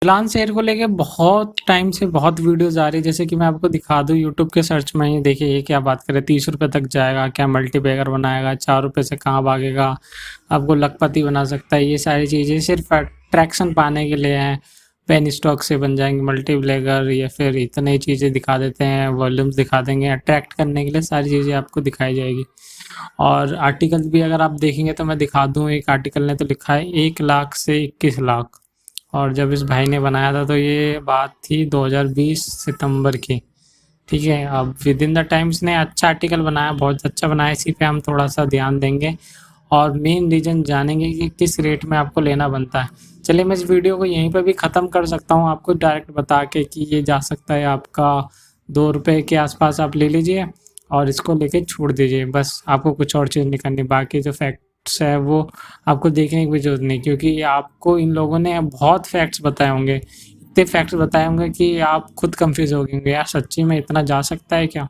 मुझलान शेर को लेके बहुत टाइम से बहुत वीडियोस आ रही है। जैसे कि मैं आपको दिखा दूं यूट्यूब के सर्च में, ही देखिए ये क्या बात करें, 30 रुपये तक जाएगा, क्या मल्टीबैगर बनाएगा, 4 रुपये से कहाँ भागेगा, आपको लखपति बना सकता है। ये सारी चीज़ें सिर्फ अट्रैक्शन पाने के लिए हैं। पेन स्टॉक से बन जाएंगे मल्टीबैगर, या फिर इतनी चीज़ें दिखा देते हैं, वॉल्यूम्स दिखा देंगे, अट्रैक्ट करने के लिए सारी चीज़ें आपको दिखाई जाएगी। और आर्टिकल भी अगर आप देखेंगे तो मैं दिखा दूं, एक आर्टिकल ने तो लिखा है 1 लाख से 21 लाख। और जब इस भाई ने बनाया था तो ये बात थी 2020 सितंबर की। ठीक है, अब विद इन द टाइम इसने अच्छा आर्टिकल बनाया, बहुत अच्छा बनाया, इसी पे हम थोड़ा सा ध्यान देंगे और मेन रीज़न जानेंगे कि किस रेट में आपको लेना बनता है। चलिए मैं इस वीडियो को यहीं पे भी ख़त्म कर सकता हूँ, आपको डायरेक्ट बता के कि ये जा सकता है आपका 2 रुपये के आसपास, आप ले लीजिए और इसको लेके छोड़ दीजिए। बस आपको कुछ और चीज़ नहीं करनी, बाकी जो फैक्ट्स है वो आपको देखने की भी ज़रूरत नहीं, क्योंकि आपको इन लोगों ने बहुत फैक्ट्स बताए होंगे, इतने फैक्ट्स बताए होंगे कि आप खुद कंफ्यूज हो गए होंगे, यार सच्ची में इतना जा सकता है क्या?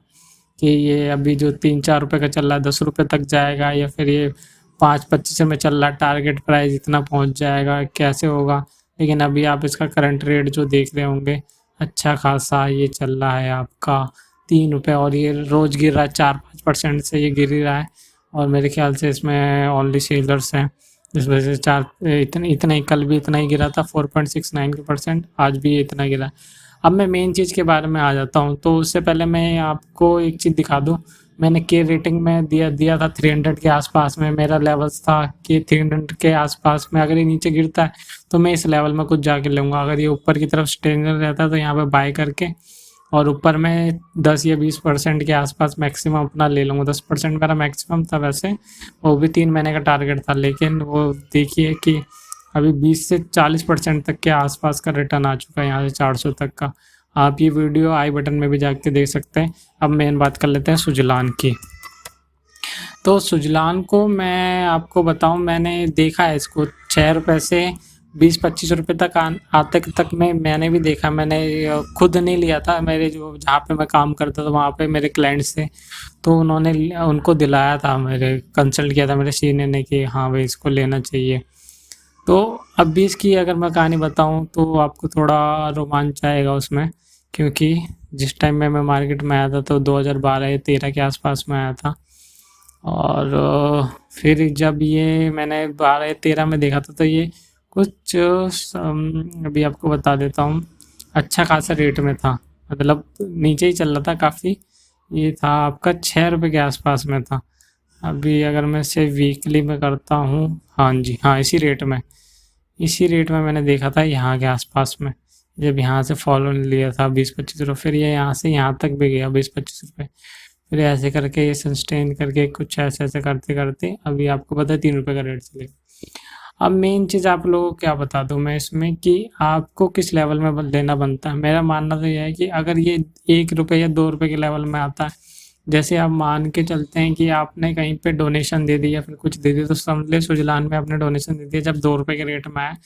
कि ये अभी जो 3-4 रुपये का चल रहा है 10 रुपये तक जाएगा, या फिर ये 5.25 में चल रहा है, टारगेट प्राइस इतना पहुंच जाएगा, कैसे होगा? लेकिन अभी आप इसका करंट रेट जो देख रहे होंगे, अच्छा खासा ये चल रहा है आपका 3 रुपये, और ये रोज़ गिर रहा है 4-5% से, ये गिर ही रहा है। और मेरे ख्याल से इसमें ओनली सेलर्स हैं, इस वजह से चार इतना ही, कल भी इतना ही गिरा था 4.69%, आज भी ये इतना गिरा है। अब मैं मेन चीज़ के बारे में आ जाता हूँ, तो उससे पहले मैं आपको एक चीज़ दिखा दूँ। मैंने के रेटिंग में दिया था 300 के आसपास में, मेरा लेवल्स था कि 300 के आसपास में अगर ये नीचे गिरता है तो मैं इस लेवल में कुछ जाके लूँगा, अगर ये ऊपर की तरफ स्टेबल रहता है तो यहाँ पे बाय करके और ऊपर में 10 या 20% के आसपास मैक्सिमम अपना ले लूँगा। 10% मेरा मैक्सिमम था वैसे, वो भी 3 महीने का टारगेट था, लेकिन वो देखिए कि अभी 20 से 40% तक के आसपास का रिटर्न आ चुका है, यहाँ से 400 तक का। आप ये वीडियो आई बटन में भी जाके देख सकते हैं। अब मेन बात कर लेते हैं सुजलान की। तो सुजलान को मैं आपको बताऊं, मैंने देखा है इसको 6 रुपये से 20-25 रुपये तक आते तक में मैंने भी देखा। मैंने खुद नहीं लिया था, मेरे जो जहाँ पे मैं काम करता था वहाँ पे मेरे क्लाइंट्स थे, तो उन्होंने उनको दिलाया था, मेरे कंसल्ट किया था मेरे सीनियर ने कि हाँ भाई इसको लेना चाहिए। तो अब भी इसकी अगर मैं कहानी बताऊँ तो आपको थोड़ा रोमांच आएगा उसमें, क्योंकि जिस टाइम में मैं मार्केट में आया था तो 2012 या 13 के आसपास में आया था। और फिर जब ये मैंने 12 या 13 में देखा था तो ये कुछ अभी आपको बता देता हूँ, अच्छा खासा रेट में था, मतलब नीचे ही चल रहा था काफ़ी। ये था आपका 6 रुपये के आसपास में था। अभी अगर मैं इसे वीकली में करता हूँ, हाँ जी हाँ, इसी रेट में मैंने देखा था यहाँ के आसपास में, जब यहाँ से फॉलो लिया था 20-25 रुपये, फिर ये यहाँ से यहाँ तक भी गया 20-25 रुपये, फिर ऐसे करके ये सस्टेन करके कुछ ऐसे ऐसे करते करते अभी आपको पता है 3 रुपये का रेट चलेगा। अब मेन चीज़ आप लोगों को क्या बता दूँ मैं इसमें, कि आपको किस लेवल में लेना बनता है। मेरा मानना तो यह है कि अगर ये 1 रुपये या 2 रुपये के लेवल में आता है, जैसे आप मान के चलते हैं कि आपने कहीं पे डोनेशन दे दी या फिर कुछ दे दिया, तो समझ ले सुजलान में आपने डोनेशन दे दिया, जब 2 रुपये के रेट में आया,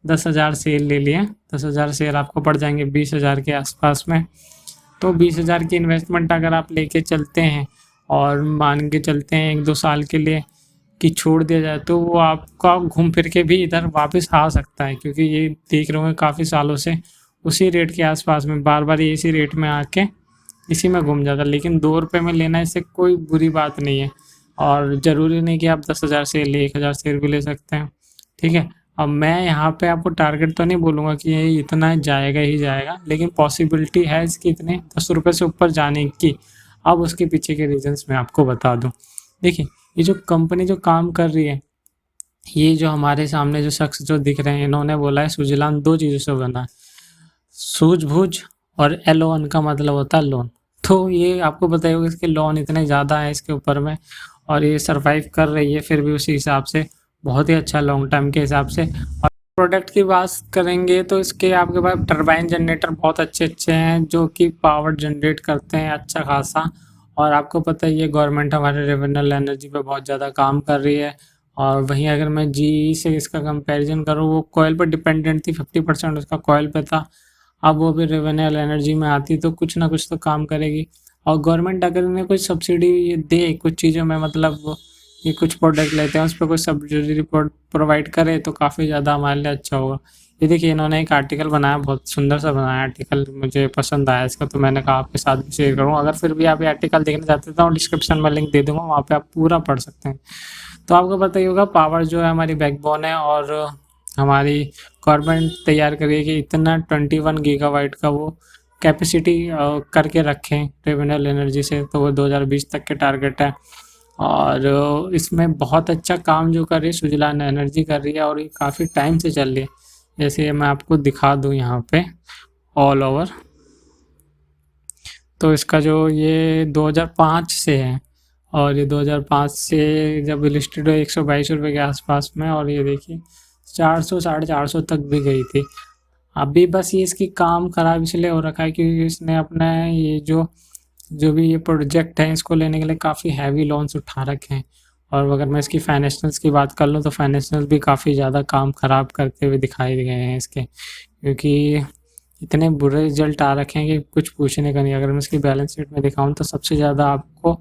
10,000 शेयर ले लिए, 10,000 शेयर आपको पड़ जाएंगे 20,000 के आसपास में। तो 20,000 की इन्वेस्टमेंट अगर आप लेके चलते हैं और मान के चलते हैं 1-2 साल के लिए कि छोड़ दिया जाए, तो वो आपका घूम फिर के भी इधर वापस आ सकता है, क्योंकि ये देख रहे होंगे काफ़ी सालों से उसी रेट के आसपास में बार बार ये इसी रेट में आके इसी में घूम जाता है। लेकिन 2 रुपये में लेना इससे कोई बुरी बात नहीं है, और ज़रूरी नहीं कि आप 10,000 शेयर ले, 1,000 शेयर भी ले सकते हैं। ठीक है, अब मैं यहाँ पे आपको टारगेट तो नहीं बोलूँगा कि ये इतना जाएगा ही जाएगा, लेकिन पॉसिबिलिटी है इसकी इतने 10 रुपये से ऊपर जाने की। अब उसके पीछे के रीजंस मैं आपको बता दूँ। देखिए, ये जो कंपनी जो काम कर रही है, ये जो हमारे सामने जो शख्स जो दिख रहे हैं, इन्होंने बोला है सुजलान 2 चीज़ों से बना है, सूझबूझ और एलोन का मतलब होता है लोन। तो ये आपको पता ही होगा, इसके लोन इतने ज़्यादा हैं इसके ऊपर में, और ये सर्वाइव कर रही है फिर भी उसी हिसाब से, बहुत ही अच्छा लॉन्ग टर्म के हिसाब से। और प्रोडक्ट की बात करेंगे तो इसके आपके पास टरबाइन जनरेटर बहुत अच्छे हैं जो कि पावर जनरेट करते हैं अच्छा खासा। और आपको पता ही है गवर्नमेंट हमारे रिन्यूएबल एनर्जी पे बहुत ज़्यादा काम कर रही है। और वहीं अगर मैं जीई से इसका कंपैरिजन करूँ, वो कोयल पर डिपेंडेंट थी, 50% उसका कोयल पे था, अब वो भी रिन्यूएबल एनर्जी में आती तो कुछ ना कुछ तो काम करेगी। और गवर्नमेंट अगर इन्हें कुछ सब्सिडी दे कुछ चीज़ों में, मतलब ये कुछ प्रोडक्ट लेते हैं उस पर कुछ सब्सिडी प्रोवाइड करे तो काफ़ी ज़्यादा हमारे लिए अच्छा होगा। ये देखिए इन्होंने एक आर्टिकल बनाया, बहुत सुंदर सा बनाया आर्टिकल, मुझे पसंद आया इसका, तो मैंने कहा आपके साथ भी शेयर करूँ। अगर फिर भी आप ये आर्टिकल देखना चाहते हैं तो डिस्क्रिप्शन में लिंक दे दूंगा, वहाँ पे आप पूरा पढ़ सकते हैं। तो आपको पता ही होगा पावर जो है हमारी बैकबोन है, और हमारी गवर्नमेंट तैयार करिए कि इतना 21 गीगावाट का वो कैपेसिटी करके रखें रिन्यूएबल एनर्जी से, तो वो 2020 तक के टारगेट है। और इसमें बहुत अच्छा काम जो कर रही है सुजलान एनर्जी कर रही है, और ये काफ़ी टाइम से चल रही है। जैसे मैं आपको दिखा दूँ यहाँ पे ऑल ओवर, तो इसका जो ये 2005 से है, और ये 2005 से जब लिस्टेड हो 122 रुपये के आसपास में, और ये देखिए 400 450 तक भी गई थी। अभी बस ये इसकी काम खराब इसलिए हो रखा है क्योंकि इसने अपना ये जो भी ये प्रोजेक्ट है इसको लेने के लिए काफ़ी हैवी लोन्स उठा रखे हैं। और अगर मैं इसकी फाइनेंशियल्स की बात कर लूँ तो फाइनेंशियल भी काफ़ी ज़्यादा काम ख़राब करते हुए दिखाई गए हैं इसके, क्योंकि इतने बुरे रिजल्ट आ रखे हैं कि कुछ पूछने का नहीं। अगर मैं इसकी बैलेंस शीट में दिखाऊँ तो सबसे ज़्यादा आपको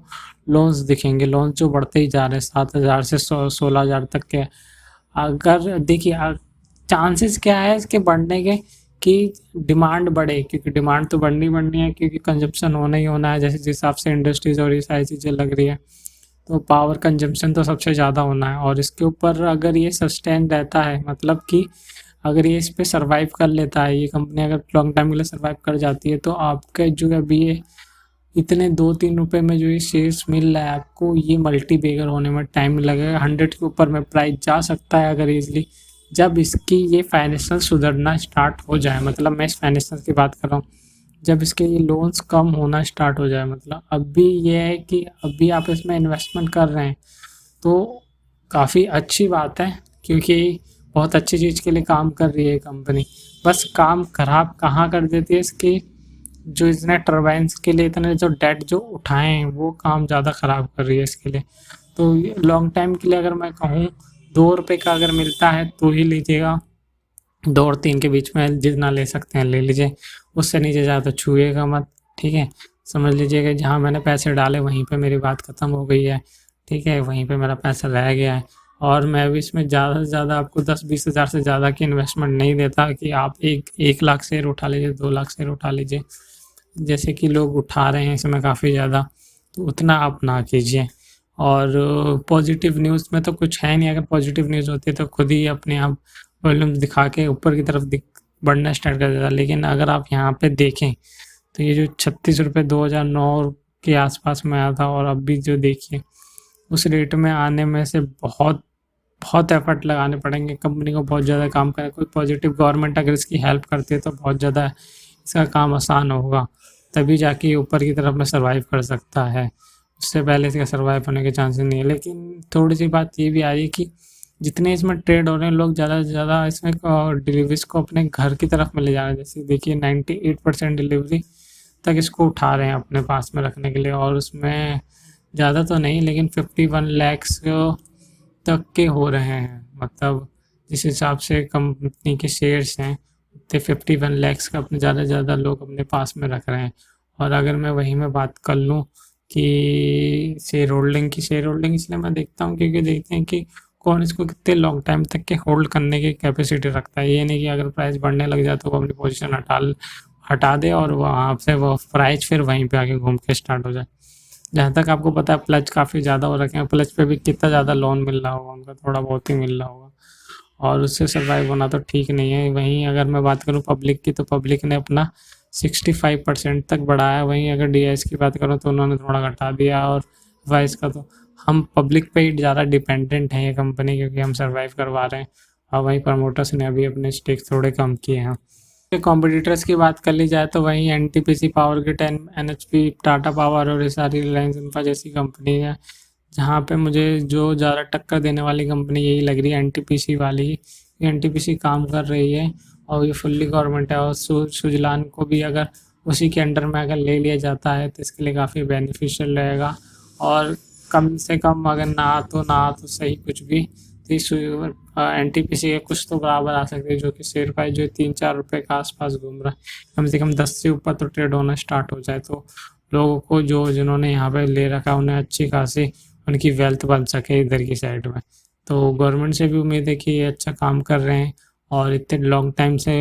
लोन्स दिखेंगे, लोन्स जो बढ़ते ही जा रहे हैं 7,000 से 16,000 तक के। अगर देखिए चांसेस क्या है इसके बढ़ने के कि डिमांड बढ़े, क्योंकि डिमांड तो बढ़नी है, क्योंकि कंजप्शन होना ही होना है। जैसे जिस हिसाब से इंडस्ट्रीज़ और ये सारी चीज़ें लग रही है, तो पावर कंजम्पशन तो सबसे ज़्यादा होना है। और इसके ऊपर अगर ये सस्टेन रहता है, मतलब कि अगर ये इस पे सर्वाइव कर लेता है, ये कंपनी अगर लॉन्ग टाइम के लिए सर्वाइव कर जाती है, तो आपका जो अभी ये इतने 2-3 रुपए में जो ये शेयर्स मिल रहा है आपको, ये मल्टी बैगर होने में टाइम लगेगा। 100 के ऊपर में प्राइस जा सकता है अगर ईजिली, जब इसकी ये फाइनेंशियल सुधरना स्टार्ट हो जाए। मतलब मैं इस फाइनेंशियल की बात कर रहा हूँ, जब इसके ये लोन्स कम होना स्टार्ट हो जाए। मतलब अभी ये है कि अभी आप इसमें इन्वेस्टमेंट कर रहे हैं तो काफ़ी अच्छी बात है, क्योंकि बहुत अच्छी चीज़ के लिए काम कर रही है कंपनी। बस काम खराब कहाँ कर देती है इसकी, जो इसने टर्बाइन्स के लिए इतने जो डेट जो उठाए हैं वो काम ज़्यादा ख़राब कर रही है इसके लिए। तो लॉन्ग टाइम के लिए अगर मैं कहूँ 2 रुपये का अगर मिलता है तो ही लीजिएगा, 2 और 3 के बीच में जितना ले सकते हैं ले लीजिए, उससे नीचे ज़्यादा तो छुएगा मत, ठीक है। समझ लीजिएगा जहाँ मैंने पैसे डाले वहीं पे मेरी बात ख़त्म हो गई है, ठीक है, वहीं पे मेरा पैसा रह गया है। और मैं भी इसमें ज़्यादा से ज़्यादा आपको 10-20 हज़ार से ज़्यादा की इन्वेस्टमेंट नहीं देता कि आप 1 लाख शेयर उठा लीजिए, 2 लाख शेयर उठा लीजिए, जैसे कि लोग उठा रहे हैं इसमें काफ़ी ज़्यादा, तो उतना आप ना कीजिए। और पॉजिटिव न्यूज़ में तो कुछ है नहीं, अगर पॉजिटिव न्यूज़ होती है तो खुद ही अपने आप वॉल्यूम दिखा के ऊपर की तरफ बढ़ना स्टार्ट कर देता। लेकिन अगर आप यहाँ पे देखें तो ये जो 36 रुपये 2009 के आसपास में आया था, और अभी जो देखिए उस रेट में आने में से बहुत बहुत एफर्ट लगाने पड़ेंगे कंपनी को, बहुत ज़्यादा काम करें। कोई पॉजिटिव गवर्नमेंट अगर इसकी हेल्प करती है तो बहुत ज़्यादा इसका काम आसान होगा, तभी जाके ऊपर की तरफ में सर्वाइव कर सकता है। उससे पहले इसका सर्वाइव होने के चांसेस नहीं है। लेकिन थोड़ी सी बात ये भी आ रही है कि जितने इसमें ट्रेड हो रहे हैं लोग ज़्यादा से ज़्यादा इसमें डिलीवरीज को अपने घर की तरफ में ले जा रहे हैं। जैसे देखिए 98% डिलीवरी तक इसको उठा रहे हैं अपने पास में रखने के लिए, और उसमें ज़्यादा तो नहीं लेकिन 51 लैक्स तक के हो रहे हैं। मतलब जिस हिसाब से कंपनी के शेयर्स हैं उतने 51 लैक्स का अपने ज़्यादा से ज़्यादा लोग अपने पास में रख रहे हैं। और अगर मैं वहीं में बात कर लूँ कि शेयर होल्डिंग इसलिए मैं देखता हूँ क्योंकि देखते हैं कि कौन इसको कितने लॉन्ग टाइम तक के होल्ड करने की कैपेसिटी रखता है। ये नहीं कि अगर प्राइस बढ़ने लग जाए तो वो अपनी पोजीशन हटा दे और वहाँ से वो प्राइस फिर वहीं पे आके घूम के स्टार्ट हो जाए। जहाँ तक आपको पता है प्लज काफ़ी ज़्यादा हो रखे हैं, प्लज पे भी कितना ज़्यादा लोन मिल रहा होगा उनका, थोड़ा बहुत ही मिल रहा होगा, और उससे सर्वाइव होना तो ठीक नहीं है। वहीं अगर मैं बात करूँ पब्लिक की, तो पब्लिक ने अपना 65% तक बढ़ाया। वहीं अगर DIS की बात करूँ तो उन्होंने थोड़ा घटा दिया, और वाइस का तो हम पब्लिक पे ही ज़्यादा डिपेंडेंट हैं ये कंपनी, क्योंकि हम सर्वाइव करवा रहे हैं। और वहीं प्रमोटर्स ने अभी अपने स्टेक थोड़े कम किए हैं। कॉम्पिटिटर्स की बात कर ली जाए तो वहीं NTPC, power grid, NHP, Tata power और ये सारी रिलायंस इंफ्रा जैसी कंपनी है, जहाँ पे मुझे जो ज़्यादा टक्कर देने वाली कंपनी यही लग रही है, NTPC वाली ही। NTPC काम कर रही है और ये फुल्ली गवर्नमेंट है, और सुजलान को भी अगर उसी के अंडर में अगर ले लिया जाता है तो इसके लिए काफ़ी बेनिफिशियल रहेगा। और कम से कम अगर ना तो सही कुछ भी, तो NTPC के कुछ तो बराबर आ सकते हैं, जो कि शेयर प्राइस जो 3-4 रुपये के आसपास घूम रहा है, कम से कम 10 से ऊपर तो ट्रेड होना स्टार्ट हो जाए, तो लोगों को जिन्होंने यहाँ पे ले रखा है उन्हें अच्छी खासी उनकी वेल्थ बन सके इधर की साइड में। तो गवर्नमेंट से भी उम्मीद है कि ये अच्छा काम कर रहे हैं, और इतने लॉन्ग टाइम से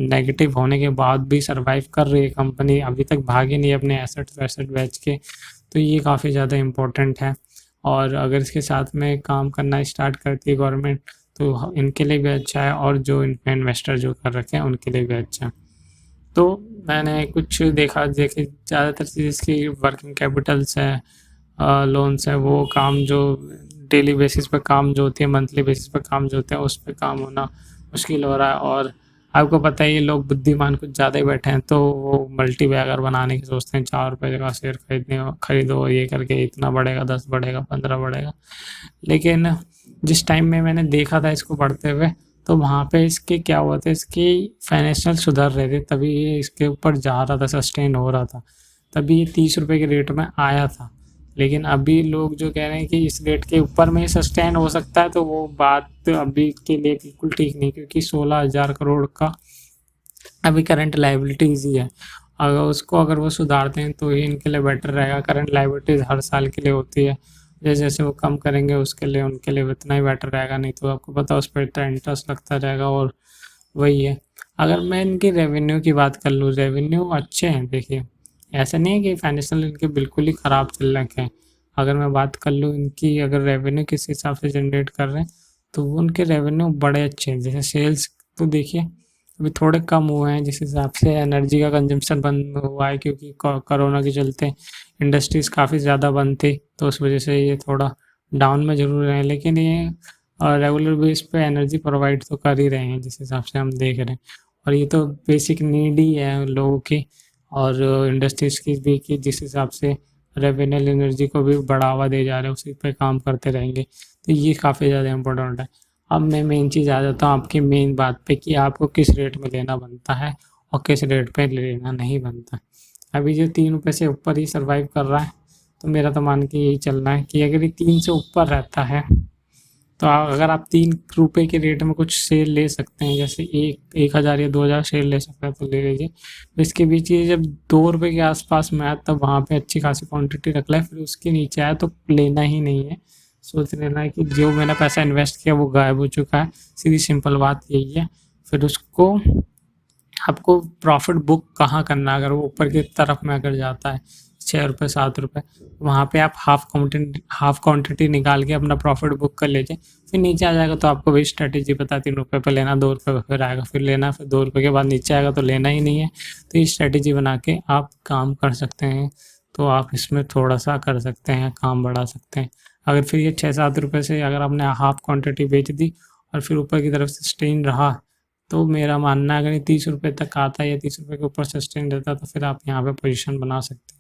नेगेटिव होने के बाद भी सर्वाइव कर रही है कंपनी, अभी तक भागी नहीं अपने एसेट्स वैसेट बेच के, तो ये काफ़ी ज़्यादा इम्पोर्टेंट है। और अगर इसके साथ में काम करना स्टार्ट करती है गवर्नमेंट, तो इनके लिए भी अच्छा है और जो इन्वेस्टर जो कर रखे हैं उनके लिए भी अच्छा है। तो मैंने कुछ देखे ज़्यादातर चीज़ इसकी वर्किंग कैपिटल्स है, लोन्स है, वो काम जो डेली बेसिस पे काम जो होती है, मंथली बेसिस पे काम जो होते हैं, उस पे काम होना मुश्किल हो रहा है। और आपको पता है ये लोग बुद्धिमान कुछ ज़्यादा ही बैठे हैं, तो वो मल्टी बैगर बनाने की सोचते हैं, 4 रुपये का शेयर खरीदो, ये करके इतना बढ़ेगा, 10 बढ़ेगा, 15 बढ़ेगा। लेकिन जिस टाइम में मैंने देखा था इसको बढ़ते हुए, तो वहाँ पे इसके क्या हुआ था, इसकी फाइनेंशियल सुधर रहे थे, तभी ये इसके ऊपर जा रहा था, सस्टेन हो रहा था, तभी ये 30 रुपये के रेट में आया था। लेकिन अभी लोग जो कह रहे हैं कि इस रेट के ऊपर में ही सस्टेन हो सकता है, तो वो बात अभी के लिए बिल्कुल ठीक नहीं, क्योंकि 16,000 करोड़ का अभी करंट लाइबिलिटीज़ ही है। अगर वो सुधारते हैं तो ही इनके लिए बेटर रहेगा। करंट लाइबिलिटीज़ हर साल के लिए होती है, जैसे जैसे वो कम करेंगे उसके लिए उनके लिए उतना ही बेटर रहेगा, नहीं तो आपको पता उस पर इतना इंटरेस्ट लगता रहेगा। और वही है, अगर मैं इनकी रेवेन्यू की बात कर लूँ, रेवेन्यू अच्छे हैं, देखिए ऐसा नहीं है कि फाइनेंशियल इनके बिल्कुल ही ख़राब चल रखे हैं। अगर मैं बात कर लूँ इनकी, अगर रेवेन्यू किस हिसाब से जनरेट कर रहे हैं, तो वो उनके रेवेन्यू बड़े अच्छे हैं। जैसे सेल्स तो देखिए अभी थोड़े कम हुए हैं, जिस हिसाब से एनर्जी का कंजम्पशन बंद हुआ है, क्योंकि कोरोना के चलते इंडस्ट्रीज़ काफ़ी ज़्यादा बंद थी, तो उस वजह से ये थोड़ा डाउन में ज़रूर है। लेकिन ये रेगुलर बेस पे एनर्जी प्रोवाइड तो कर ही रहे हैं, जिस हिसाब से हम देख रहे हैं। और ये तो बेसिक नीड ही है लोगों की और इंडस्ट्रीज़ की भी, कि जिस हिसाब से रिन्यूएबल एनर्जी को भी बढ़ावा दे जा रहे हैं, उसी पे काम करते रहेंगे, तो ये काफ़ी ज़्यादा इम्पोर्टेंट है। अब मैं मेन चीज़ आ जाता हूँ आपकी मेन बात पे, कि आपको किस रेट में लेना बनता है और किस रेट पे लेना नहीं बनता। अभी जो 3 रुपये से ऊपर ही सर्वाइव कर रहा है, तो मेरा तो मान के यही चलना है कि अगर ये 3 से ऊपर रहता है, तो अगर आप 3 रुपये के रेट में कुछ शेयर ले सकते हैं, जैसे 1,000 या 2,000 शेयर ले सकते हैं, तो ले लीजिए। तो इसके बीच ये जब 2 रुपये के आसपास में आया, तब वहाँ पे अच्छी खासी क्वांटिटी रख लें, फिर उसके नीचे आया तो लेना ही नहीं है। सोच लेना है कि जो मैंने पैसा इन्वेस्ट किया वो गायब हो चुका है, सीधी सिंपल बात यही है। फिर उसको आपको प्रॉफिट बुक कहाँ करना है, अगर वो ऊपर की तरफ में अगर जाता है 6 रुपये 7 रुपये, वहाँ पे आप हाफ क्वांटिटी निकाल के अपना प्रॉफिट बुक कर लीजिए। फिर नीचे आ जाएगा तो आपको वही स्ट्रेटेजी पता, 3 रुपये पे लेना, 2 रुपये पे फिर आएगा, फिर लेना, फिर 2 रुपये के बाद नीचे आएगा तो लेना ही नहीं है। तो ये स्ट्रेटेजी बना के आप काम कर सकते हैं, तो आप इसमें थोड़ा सा कर सकते हैं, काम बढ़ा सकते हैं। अगर फिर ये 6-7 रुपये से अगर आपने हाफ क्वांटिटी बेच दी और फिर ऊपर की तरफ सस्टेन रहा, तो मेरा मानना है अगर ये 30 रुपये तक आता है या 30 रुपये के ऊपर सस्टेन रहता है, तो फिर आप यहाँ पे पोजीशन बना सकते हैं।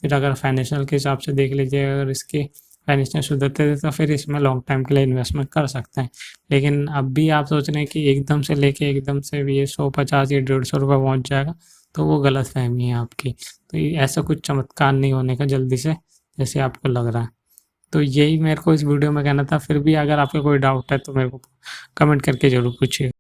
फिर अगर फाइनेंशियल के हिसाब से देख लीजिए, अगर इसके फाइनेंशियल सुधरते थे तो फिर इसमें लॉन्ग टाइम के लिए इन्वेस्टमेंट कर सकते हैं। लेकिन अब भी आप सोच रहे हैं कि एकदम से लेके एकदम से भी ये 150 या 150 रुपये पहुँच जाएगा, तो वो गलत फहमी है आपकी। तो ऐसा कुछ चमत्कार नहीं होने का जल्दी से, जैसे आपको लग रहा है। तो यही मेरे को इस वीडियो में कहना था। फिर भी अगर आपको कोई डाउट है तो मेरे को कमेंट करके ज़रूर पूछिए।